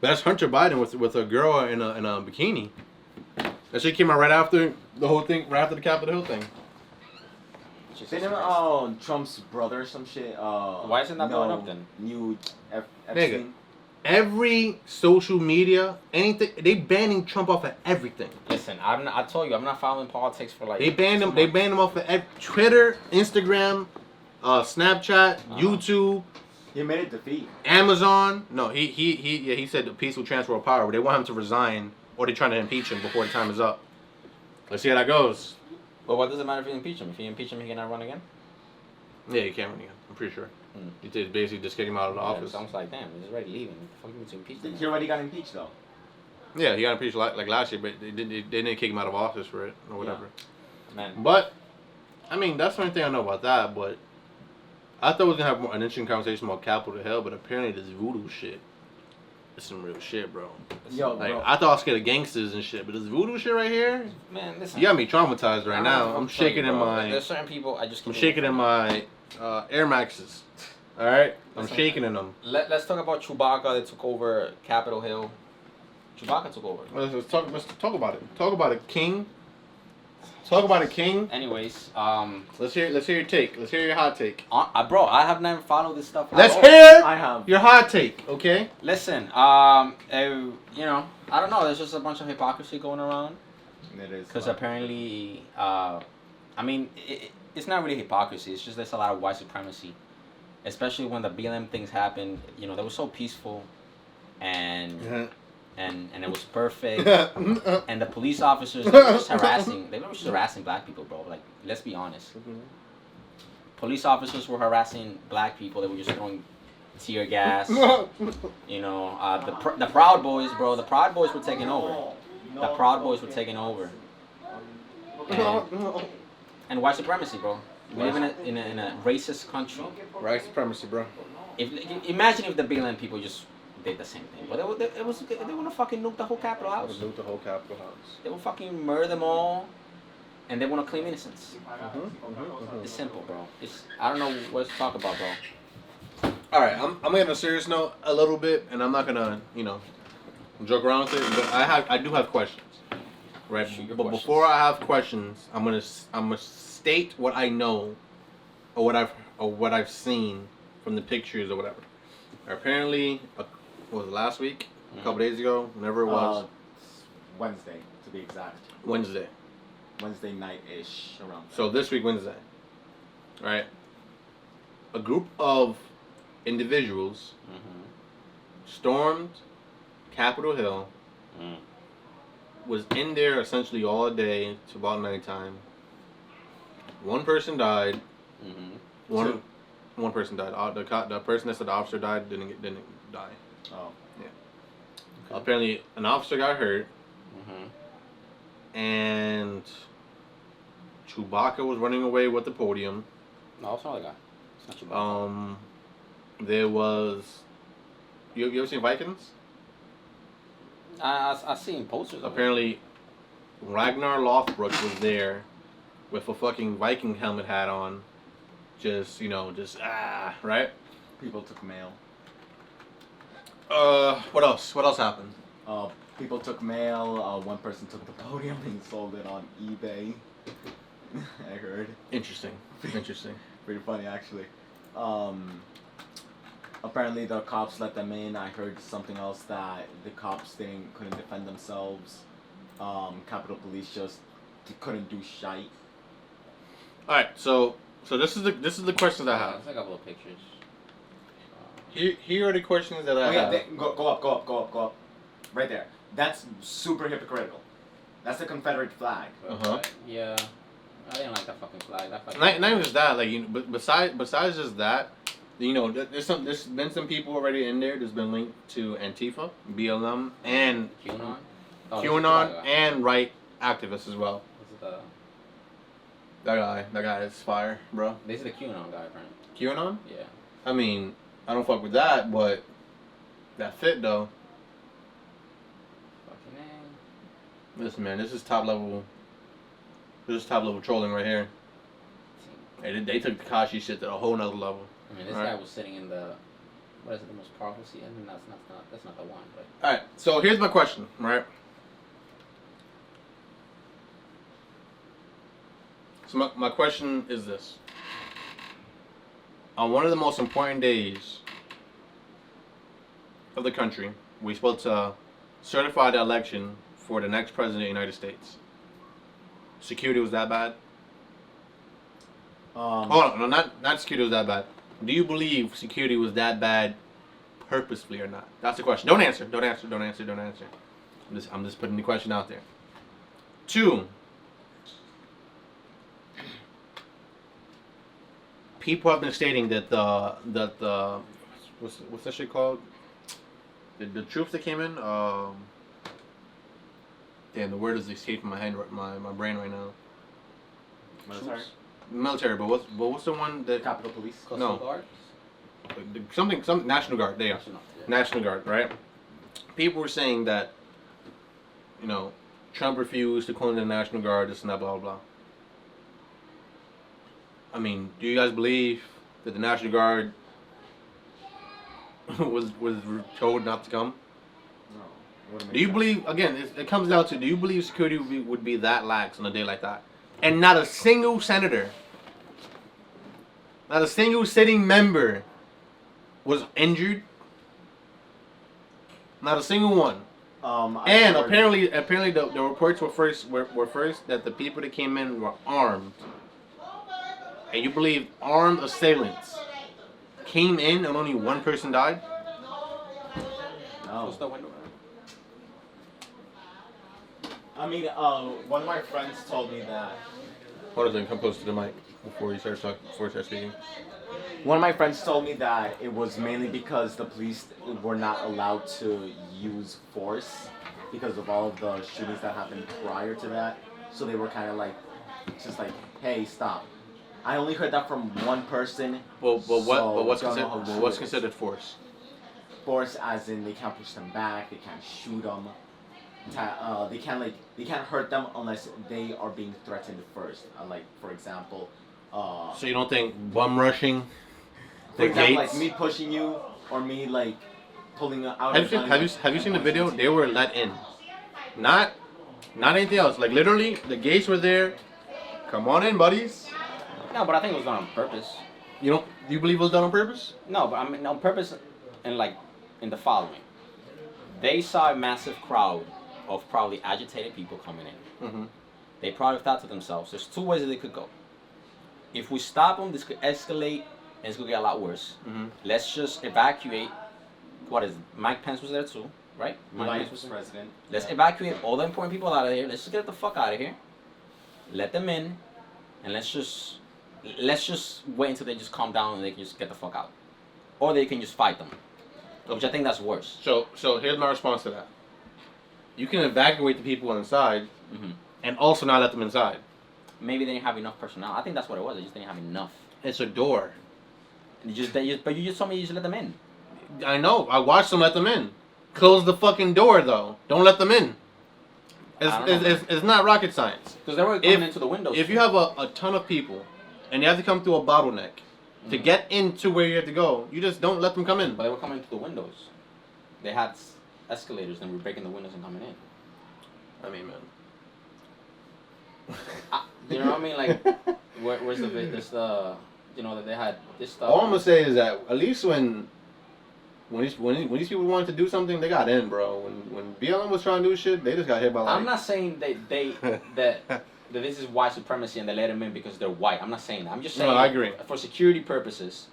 But that's Hunter Biden with a girl in a bikini. That shit came out right after the whole thing, right after the Capitol Hill thing. Didn't Trump's brother or some shit? Why isn't that blowing up then? New Nigga. Epstein. Every social media, anything, they banning Trump off of everything. Listen, I told you, I'm not following politics for like. They banned him. They banned him off of Twitter, Instagram, Snapchat, YouTube. He made it defeat. Amazon. No, he said the peaceful transfer of power, but they want him to resign or they're trying to impeach him before the time is up. Let's see how that goes. Well, what does it matter if you impeach him? If you impeach him, he cannot run again? Yeah, he can't run again. I'm pretty sure. He did basically just kick him out of the office. Sounds like, damn, he's already leaving. What the fuck you to impeach him? He already got impeached though. Yeah, he got impeached like last year, but they didn't kick him out of office for it or whatever. Yeah. Man. But, I mean, that's the only thing I know about that, but I thought we was going to have an interesting conversation about Capitol Hill, but apparently this voodoo shit is some real shit, bro. Yo, Like, bro. I thought I was scared of gangsters and shit, but this voodoo shit right here, Man, listen. you got me traumatized right now. I'm shaking in my... There's certain people I just. I'm shaking in my Air Maxes. All right, I'm shaking in them. Let's talk about Chewbacca that took over Capitol Hill. Chewbacca took over. Let's talk about it. Talk about it, King. Talk about it, King. Anyways, Let's hear your take. Let's hear your hot take. bro, I have never followed this stuff. Let's at all. hear I have. your hot take, okay? Listen, you know, I don't know. There's just a bunch of hypocrisy going around. It is. Because apparently, I mean, it's not really hypocrisy. It's just there's a lot of white supremacy, especially when the BLM things happened. You know, they were so peaceful, and it was perfect. And the police officers they were just harassing. They were just harassing black people, bro. Like, let's be honest. Police officers were harassing black people. They were just throwing tear gas. You know, the Proud Boys, bro. The Proud Boys were taking over. The Proud Boys were taking over. And white supremacy, bro. We live in a racist country. White supremacy, bro. Imagine if the BLM people just did the same thing. But they want to fucking nuke the whole Capitol House. Nuke the whole Capitol House. They will fucking murder them all, and they want to claim innocence. It's simple, bro. I don't know what to talk about, bro. All right, I'm gonna get on a serious note a little bit, and I'm not gonna joke around with it. But I do have questions, right? But before I have questions, I'm gonna state what I know, or what I've seen from the pictures or whatever. Apparently, was it last week? A couple days ago, whenever it was. Wednesday, to be exact. Wednesday night-ish, around there. So this week, Wednesday. Right? A group of individuals stormed Capitol Hill, was in there essentially all day to about nighttime. One person died. One person died. The person that said the officer died didn't die. Oh. Yeah. Okay. Apparently, an officer got hurt. And Chewbacca was running away with the podium. No, it's not the guy. It's not Chewbacca. There was. You ever seen Vikings? I've seen posters. Apparently, Ragnar Lothbrok was there with a fucking Viking helmet hat on. Right? People took mail. What else? What else happened? People took mail. One person took the podium and sold it on eBay. I heard. Interesting. Pretty funny, actually. Apparently the cops let them in. I heard something else that the cops couldn't defend themselves. Capitol Police just couldn't do shite. All right, so So this is the questions I have. There's a couple of pictures. Here are the questions that I Oh yeah, have. go up. Right there. That's super hypocritical. That's the Confederate flag. Uh-huh. Yeah. I didn't like that fucking flag. That fucking Not even just that, like, you know, but besides just that, you know, there's been some people already in there. There's been linked to Antifa, BLM, and QAnon. Oh, QAnon and right activists as well. This is the. That guy is fire, bro. This is the QAnon guy, apparently. QAnon? Yeah. I mean, I don't fuck with that, but that fit though. Fucking A. Listen, man, this is top level. This is top level trolling right here. Hey, they took Tekashi shit to a whole nother level. I mean, this guy was sitting in the. What is it? The most powerful seat? I mean, that's not the one, but. All right, so here's my question, right? So my question is this. On one of the most important days of the country, we're supposed to certify the election for the next president of the United States. Security was that bad? Oh, no, not security was that bad. Do you believe security was that bad purposefully or not? That's the question. Don't answer. I'm just putting the question out there. 2, people have been stating that the what's that shit called? The troops that came in. Damn, the word is escaping my head, my brain right now. Military, but what's the one that? Capitol Police. No. Guards? Some National Guard. They are National Guard, right? People were saying that, you know, Trump refused to call in the National Guard, this and that, blah blah blah. I mean, do you guys believe that the National Guard was told not to come? No. Do you believe, again, it comes down to, do you believe security would be that lax on a day like that? And not a single senator, not a single sitting member was injured? Not a single one. And apparently the reports were first that the people that came in were armed. And you believe armed assailants came in and only one person died? No. Close the window. I mean, one of my friends told me that. Hold on, come close to the mic before you start talking. Before you start speaking. One of my friends told me that it was mainly because the police were not allowed to use force because of all of the shootings that happened prior to that. So they were kind of like, just like, hey, stop. I only heard that from one person. What's considered force? Force, as in they can't push them back, they can't shoot them. They can't hurt them unless they are being threatened first. Like, for example. So you don't think bum rushing? For example, like me pushing you or me like pulling out. Have you seen the video? They were let in, not anything else. Like literally, the gates were there. Come on in, buddies. No, but I think it was done on purpose. Do you believe it was done on purpose? No, but I mean on purpose, and like in the following, they saw a massive crowd of probably agitated people coming in. Mm-hmm. They probably thought to themselves, "There's 2 ways that they could go. If we stop them, this could escalate, and it's gonna get a lot worse. Mm-hmm. Let's just evacuate." What is it? Mike Pence was there too, right? Mike Pence was president. Let's evacuate all the important people out of here. Let's just get the fuck out of here. Let them in, and let's just wait until they just calm down and they can just get the fuck out, or they can just fight them, which I think that's worse. So here's my response to that. You can evacuate the people inside, Mm-hmm. and also not let them inside. Maybe they didn't have enough personnel. I think that's what it was. They just didn't have enough. It's a door. But you just told me you just let them in. I know. I watched them let them in. Close the fucking door, though. Don't let them in. It's not rocket science. Because they were coming into the windows. If you have a ton of people, and you have to come through a bottleneck to get into where you have to go, you just don't let them come in. But they were coming to the windows. They had escalators and we were breaking the windows and coming in. I mean, man. You know what I mean? Like, where's this that they had this stuff. All I'm gonna say is that at least when these people wanted to do something, they got in, bro. When BLM was trying to do shit, they just got hit by like. I'm not saying that that this is white supremacy and they let them in because they're white. I'm not saying that. I'm just saying. No, I agree. For security purposes,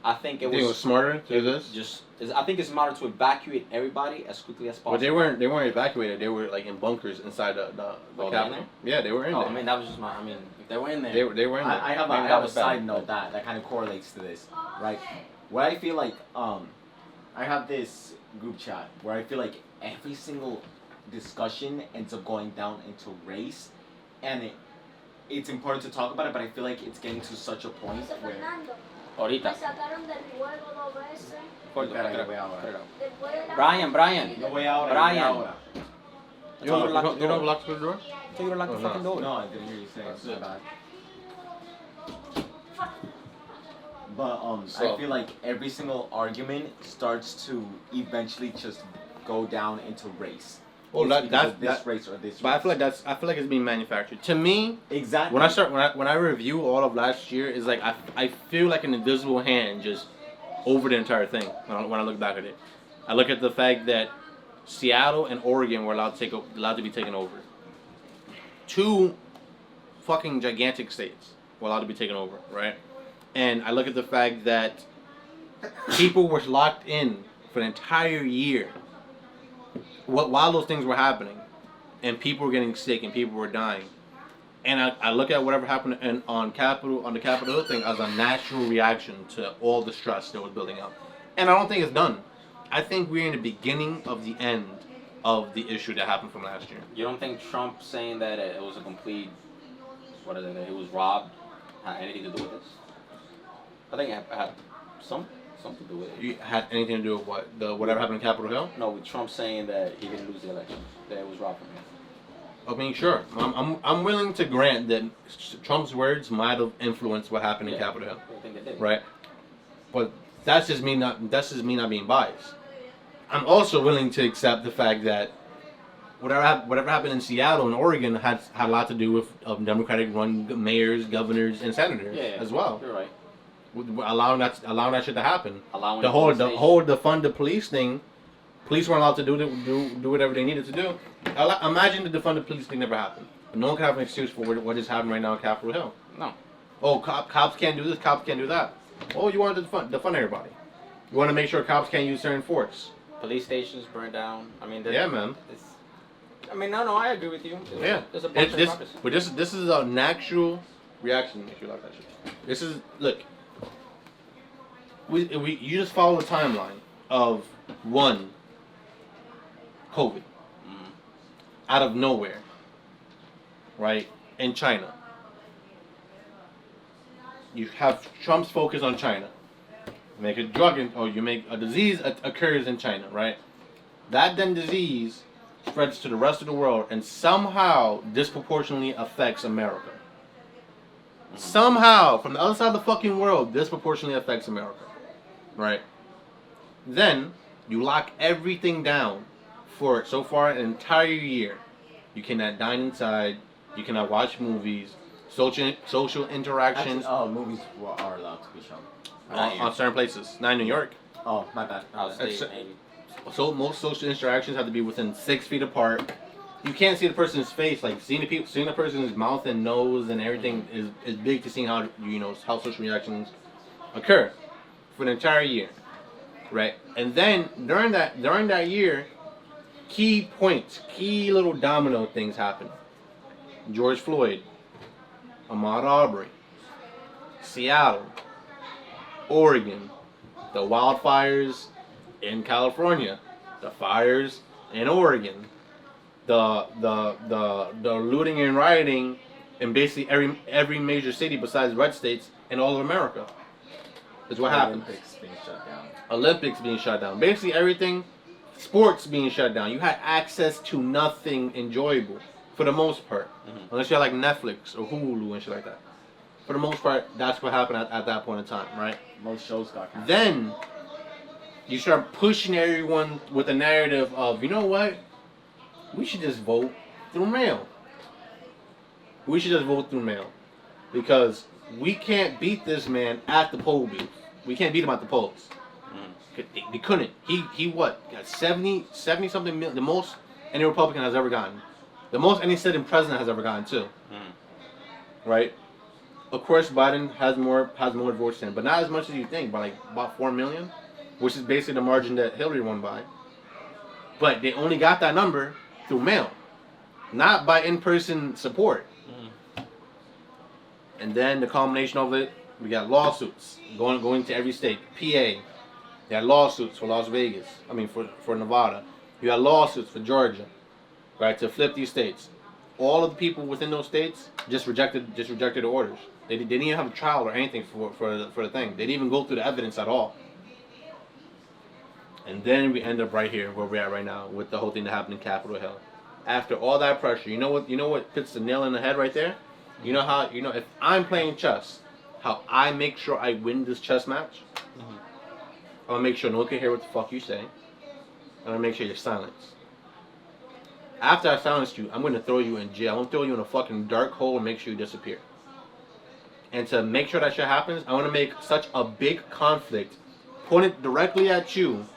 I think You think it was smarter to do this? I think it's smarter to evacuate everybody as quickly as possible. But they weren't evacuated. They were like in bunkers inside the Capitol. Yeah, they were in there. I mean, that was just my. I mean, if they were in there. They were in there. I have Maybe a, that I have a was better, side note that kind of correlates to this, right? What I feel like, I have this group chat where I feel like every single discussion ends up going down into race, and it's important to talk about it, but I feel like it's getting to such a point where. Ahorita. sacaron del juego 2 veces. Espera, yo voy ahora. Después de la Brian. Yo voy ahora. Brian. Yo voy ahora. You don't lock the door? So you don't lock the Oh, fucking door. No, I didn't hear you say it. My bad. But So- I feel like every single argument starts to eventually just go down into race. Well, It's because of this that. race or this. But I race. I feel like it's being manufactured. To me, exactly when I review all of last year, it's like I feel like an invisible hand just over the entire thing when I look back at it. I look at the fact that Seattle and Oregon were allowed to be taken over. 2 fucking gigantic states were allowed to be taken over, right? And I look at the fact that people were locked in for an entire year while those things were happening, and people were getting sick and people were dying. And I look at whatever happened on the Capitol Hill thing as a natural reaction to all the stress that was building up. And I don't think it's done. I think we're in the beginning of the end of the issue that happened from last year. You don't think Trump saying that it was a complete, that he was robbed, had anything to do with this? I think it had something to do with it. You had anything to do with whatever happened in Capitol Hill? No, with Trump saying that he didn't lose the election, that it was robbed from him. I mean, sure. I'm willing to grant that Trump's words might have influenced what happened in Capitol Hill, I think they did. right? But that's just me not being biased. I'm also willing to accept the fact that whatever happened in Seattle and Oregon had a lot to do with Democratic run mayors, governors, and senators as well. You're right. Allowing that shit to happen. Allowing The whole defund the police thing. Police weren't allowed to do whatever they needed to do. Imagine the defund the police thing never happened. No one can have an excuse for what is happening right now in Capitol Hill. No. Oh, cops can't do this. Cops can't do that. Oh, you want to defund everybody. You want to make sure cops can't use certain force. Police stations burned down. I mean, Yeah, man. No, I agree with you. There's a bunch of hypocrisy. But this is a natural reaction. If you like that shit. This is look. You just follow the timeline of COVID out of nowhere, right? In China, you have Trump's focus on China. Make a you make a disease occurs in China, right? That then disease spreads to the rest of the world and somehow disproportionately affects America. Somehow, from the other side of the fucking world, disproportionately affects America, right? Then you lock everything down for so far an entire year. You cannot dine inside. You cannot watch movies. Social interactions. Actually, movies are allowed to be shown. On certain places. Not in New York. Oh, my bad. Maybe. So most social interactions have to be within 6 feet apart. You can't see the person's face. Like seeing the person's mouth and nose and everything is big to seeing how how social reactions occur for an entire year, right? And then during that year, key little domino things happen. George Floyd, Ahmaud Arbery, Seattle, Oregon, the wildfires in California, the fires in Oregon, the looting and rioting in basically every major city besides red states in all of America. Is what happened. Olympics being shut down. Olympics being shut down. Basically everything, sports being shut down. You had access to nothing enjoyable for the most part, unless you had like Netflix or Hulu and shit like that. For the most part, that's what happened at that point in time, right? Most shows got canceled. Then you start pushing everyone with a narrative of, you know what? We should just vote through mail. We should just vote through mail. Because we can't beat this man at the poll booth. We can't beat him at the polls. We couldn't. He what? Got 70 something million. The most any Republican has ever gotten. The most any sitting president has ever gotten too. right? Of course, Biden has more votes than him, but not as much as you think. By like about 4 million, which is basically the margin that Hillary won by. But they only got that number through mail, not by in-person support. And then the culmination of it, we got lawsuits going to every state. PA, they had lawsuits for Las Vegas. I mean for Nevada. You got lawsuits for Georgia, right? To flip these states. All of the people within those states just rejected the orders. They didn't even have a trial or anything for the thing. They didn't even go through the evidence at all. And then we end up right here where we're at right now with the whole thing that happened in Capitol Hill. After all that pressure, you know what puts the nail in the head right there? You know how if I'm playing chess, how I make sure I win this chess match? Mm-hmm. I'm gonna make sure no one can hear what the fuck you say. I'm gonna make sure you're silenced. After I silence you, I'm gonna throw you in jail. I'm gonna throw you in a fucking dark hole and make sure you disappear. And to make sure that shit happens, I wanna make such a big conflict, point it directly at you,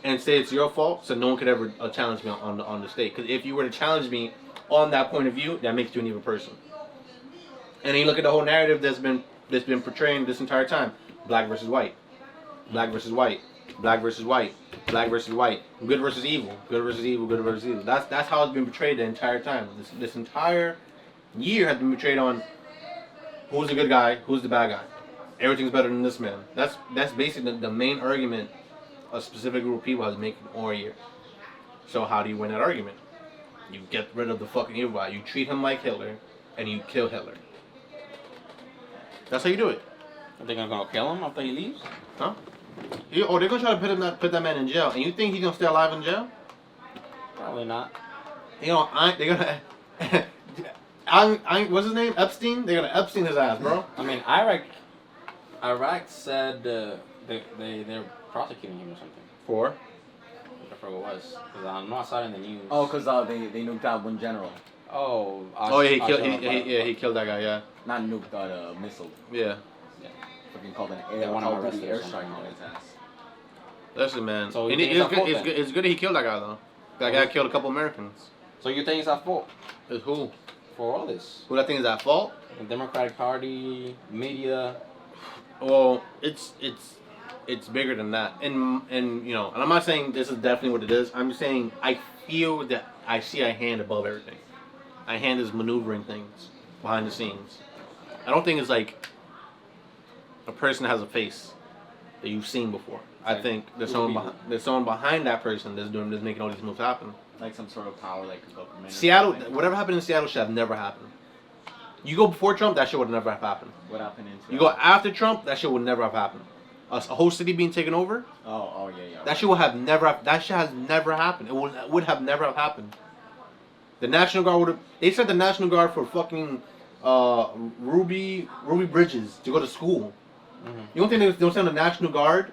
and say it's your fault, so no one could ever challenge me on the state. Because if you were to challenge me on that point of view, that makes you an evil person. And then you look at the whole narrative that's been portraying this entire time: black versus white, black versus white, black versus white, black versus white, good versus evil, good versus evil, good versus evil. That's how it's been portrayed the entire time. This entire year has been portrayed on who's the good guy, who's the bad guy. Everything's better than this man. That's basically the main argument a specific group of people has been making all year. So how do you win that argument? You get rid of the fucking evil guy. You treat him like Hitler, and you kill Hitler. That's how you do it. Are they gonna kill him after he leaves? Huh? They're gonna try to put that man in jail. And you think he's gonna stay alive in jail? Probably not. They're gonna. What's his name? Epstein. They're gonna Epstein his ass, bro. I mean, Iraq said they're prosecuting him or something. For? I forgot what it was. Cause I know I saw it in the news. Oh, because they nuked out one general. Oh. He killed that guy. Yeah. Not nuked, but a missile. Yeah. Fucking called an They want him arrested or airstrike something. on his ass. Listen, man. So And it's good that he killed that guy though. That guy killed a couple Americans. So you think it's at fault It's who? for all this? Who that think is at fault? The Democratic Party, media. Well, it's bigger than that, and and I'm not saying this is definitely what it is. I'm just saying I feel that I see a hand above everything. A hand is maneuvering things behind the scenes. I don't think it's like a person has a face that you've seen before. I think there's someone behind that person that's making all these moves happen. Like some sort of power, like a government. Seattle, whatever happened in Seattle should have never happened. You go before Trump, that shit would never have happened. What happened in Seattle? You go after Trump, that shit would never have happened. A whole city being taken over. Oh yeah. That shit would have never. That shit has never happened. It would have never have happened. The National Guard would have. They sent the National Guard for fucking Ruby Bridges to go to school. Mm-hmm. You don't think they don't send the National Guard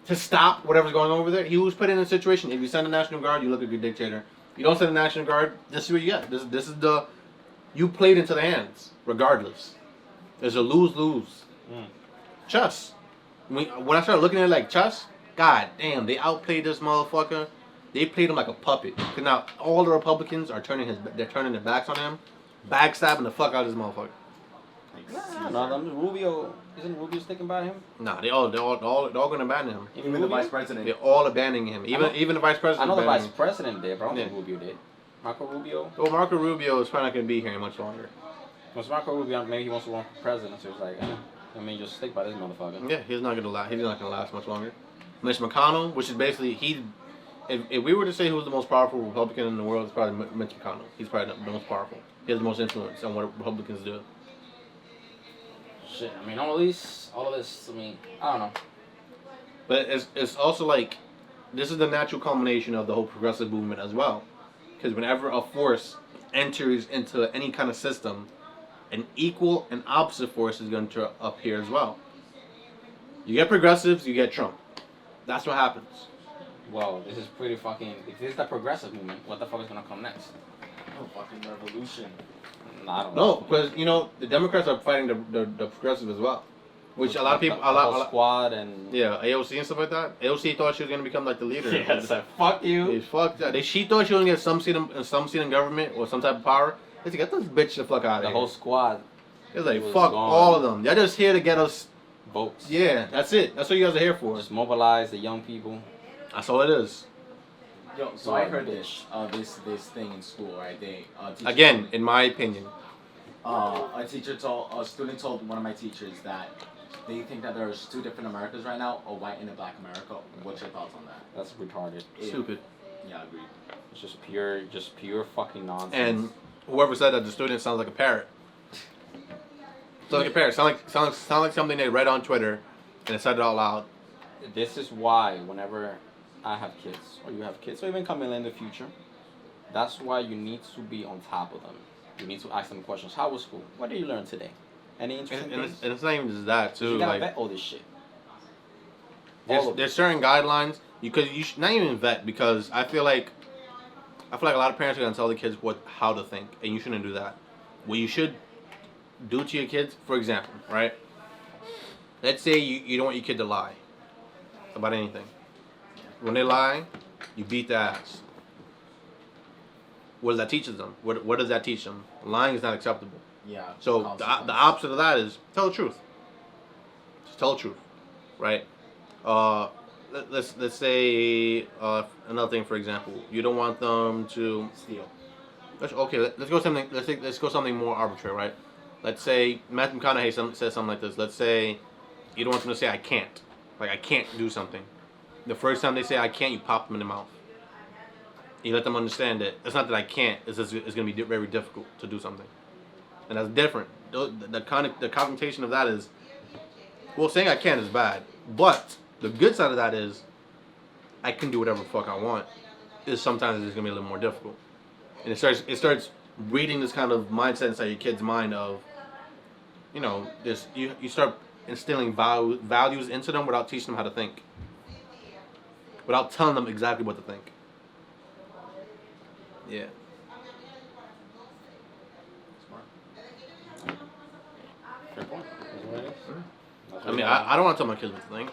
to stop whatever's going on over there? He was put in a situation. If you send the National Guard, you look like a dictator. You don't send the National Guard. This is what you get. This is the. You played into the hands, regardless. There's a lose-lose. Chess. When I started looking at it like chess, god damn, they outplayed this motherfucker. They played him like a puppet. Cause now all the Republicans are turning their backs on him, backstabbing the fuck out of this motherfucker. No, Rubio isn't Rubio sticking by him? Nah, they're all gonna abandon him. Even the vice president. They're all abandoning him. Even the vice president. I know the vice president did, but I don't think Yeah. Rubio did. Marco Rubio? Well, Marco Rubio is probably not gonna be here much longer. Once Marco Rubio, maybe he wants to run for president, so it's like, just stick by this motherfucker. Yeah, he's not gonna last much longer. Mitch McConnell, which is basically if we were to say who's the most powerful Republican in the world, it's probably Mitch McConnell. He's probably the most powerful. He has the most influence on what Republicans do. Shit, I mean, all of this, I mean, I don't know. But it's also like, this is the natural culmination of the whole progressive movement as well. Because whenever a force enters into any kind of system, an equal and opposite force is going to appear as well. You get progressives, you get Trump. That's what happens. Well, this is pretty fucking... If this is the progressive movement, what the fuck is going to come next? Oh, fucking revolution. I don't know. No, because, the Democrats are fighting the progressive as well. Which a lot of people, the whole squad and yeah, AOC and stuff like that. AOC thought she was gonna become like the leader. yeah, it's like fuck you. Fuck that. She thought she was gonna get some seat in government or some type of power. Let's get this bitch the fuck out of The here. whole squad It's like was fuck gone. all of them. Y'all just here to get us. votes. Yeah, that's it. That's what you guys are here for. Just mobilize the young people. That's all it is. Yo, so I heard this thing in school, right? Again, in my opinion. A student told one of my teachers that they think that there's two different Americas right now, a white and a black America. What's your thoughts on that? That's retarded. Stupid. Yeah, I agree. It's just pure fucking nonsense. And whoever said that, the student sounds like a parrot. Sounds like a parrot. Sound like something they read on Twitter and they said it out loud. This is why whenever I have kids, or you have kids, or even coming in the future, that's why you need to be on top of them. You need to ask them questions. How was school? What did you learn today? Any interesting things? And it's not even just that too. You gotta Like vet all this shit. there's certain guidelines you should not even vet, because I feel like a lot of parents are gonna tell the kids how to think, and you shouldn't do that. What you should do to your kids, for example, right? Let's say you don't want your kid to lie about anything. When they lie, you beat their ass. What does that teach them? What does that teach them? Lying is not acceptable. Yeah. So the opposite of that is tell the truth. Just tell the truth, right? Let's say another thing, for example, you don't want them to steal. Let's go something more arbitrary, right? Let's say Matthew McConaughey says something like this. Let's say you don't want them to say I can't, like I can't do something. The first time they say I can't, you pop them in the mouth. You let them understand that it's not that I can't. It's going to be very difficult to do something, and that's different. The connotation of that is, well, saying I can't is bad, but the good side of that is, I can do whatever the fuck I want. Is sometimes it's going to be a little more difficult, and it starts breeding this kind of mindset inside your kid's mind of, this you start instilling values into them without teaching them how to think, without telling them exactly what to think. Yeah. Fair point. That's what it is. That's I what mean, it is. I don't want to tell my kids what to think.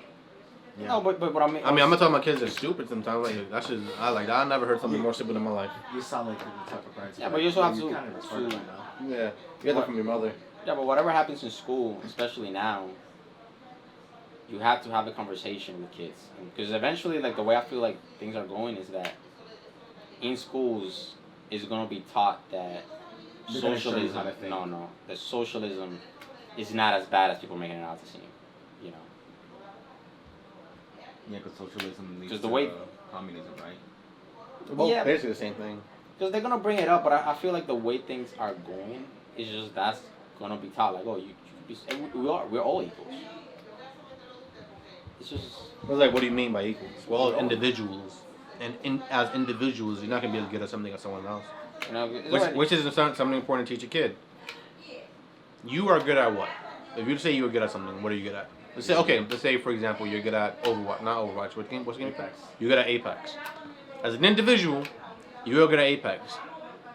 Yeah. No, but what I mean. I'm gonna tell my kids they're stupid sometimes. Like that shit. I never heard something more stupid in my life. You sound like the type of parents. Yeah, but you also have you're to- kind of retarded right now. Yeah, you get that from your mother. Yeah, but whatever happens in school, especially now, you have to have a conversation with kids. Because eventually, like, the way I feel like things are going is that in schools, it's going to be taught that They're gonna show you socialism, how to think. that socialism is not as bad as people are making it out to seem, you know. Yeah, because socialism leads Just to the way- communism, right? Well, Yeah. basically the same thing. Because they're going to bring it up, but I feel like the way things are going is just that's going to be taught. Like, oh, we're all equals. It's just... I was like, what do you mean by equals? We're all individuals, and as individuals, you're not gonna be as good at something as someone else. You know, Which is something important to teach a kid. You are good at what? If you say you are good at something, what are you good at? Let's say for example you're good at Overwatch, not Overwatch. What's the game? Apex. You're good at Apex. As an individual, you are good at Apex.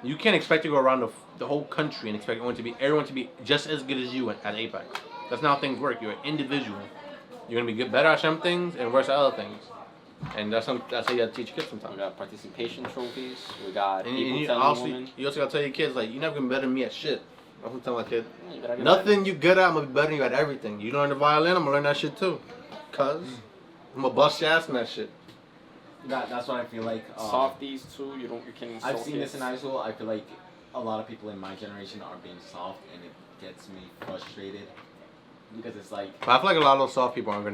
You can't expect to go around the whole country and expect everyone to be just as good as you at Apex. That's not how things work. You're an individual. You're gonna be better at some things and worse at other things. And that's how you gotta teach your kids we sometimes. got participation trophies. We got And people you telling also women. you also gotta tell your kids like you're never gonna be better than me at shit. I'm gonna tell my kid. You gotta do Nothing you good at, I'm gonna be better than you at everything. You learn the violin, I'm gonna learn that shit too. Cause I'm gonna bust your ass in that shit. That's what I feel like. Softies too. You can't insult I've seen kids. this in high school. I feel like a lot of people in my generation are being soft, and it gets me frustrated because it's like But I feel like a lot of those soft people aren't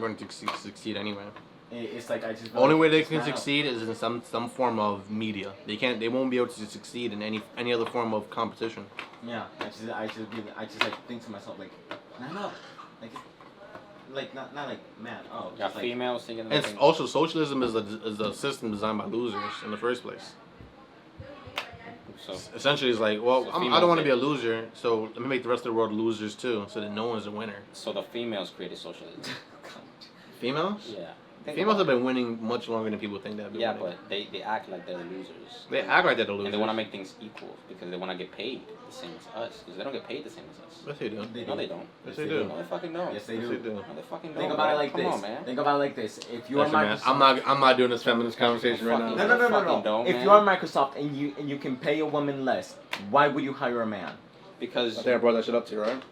going to succeed anyway. it's like I just feel Only like way they it's can not- succeed is in some form of media. They won't be able to succeed in any other form of competition. Yeah, I just like think to myself like, no, like not like man. Oh, You got just like females singing. And also, socialism is a system designed by losers in the first place. So Essentially, it's like, well, So I don't want to be a females loser, so let me make the rest of the world losers too, so that no one's a winner. the females created socialism. Females? Yeah. Females have been winning much longer than people think that. Yeah, but they act like they're losers. They act like they're the losers. And they want to make things equal because they want to get paid the same as us. Because they don't get paid the same as us. Yes, they do. No, they don't. Yes, they do. No, they fucking don't. Yes, they Yes, do. they do. No, they fucking don't. Think about it like Come this. on, man. Think about it like this. If you are Listen, man, Microsoft, I'm not doing this feminist conversation right now. Fucking- no. don't, If man. you are Microsoft and you can pay a woman less, why would you hire a man? Because I think I brought that shit up to you, right?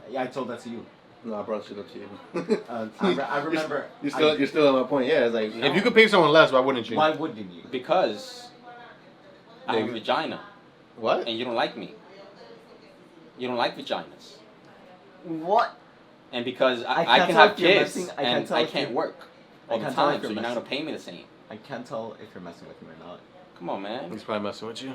Yeah, I told that to you. No, I brought shit up to you. I remember. You're still on my point. Yeah, it's like No. if you could pay someone less, why wouldn't you? Why wouldn't you? because I have a vagina What? and you don't like me. You don't like vaginas. What? And because I I can't can tell have if you're kids messing- I and can't tell I if can't you're- work I all the can't tell if time, so you're you're not messing. gonna pay me the same. I can't tell if you're messing with me or not. Come on, man. He's probably messing with you.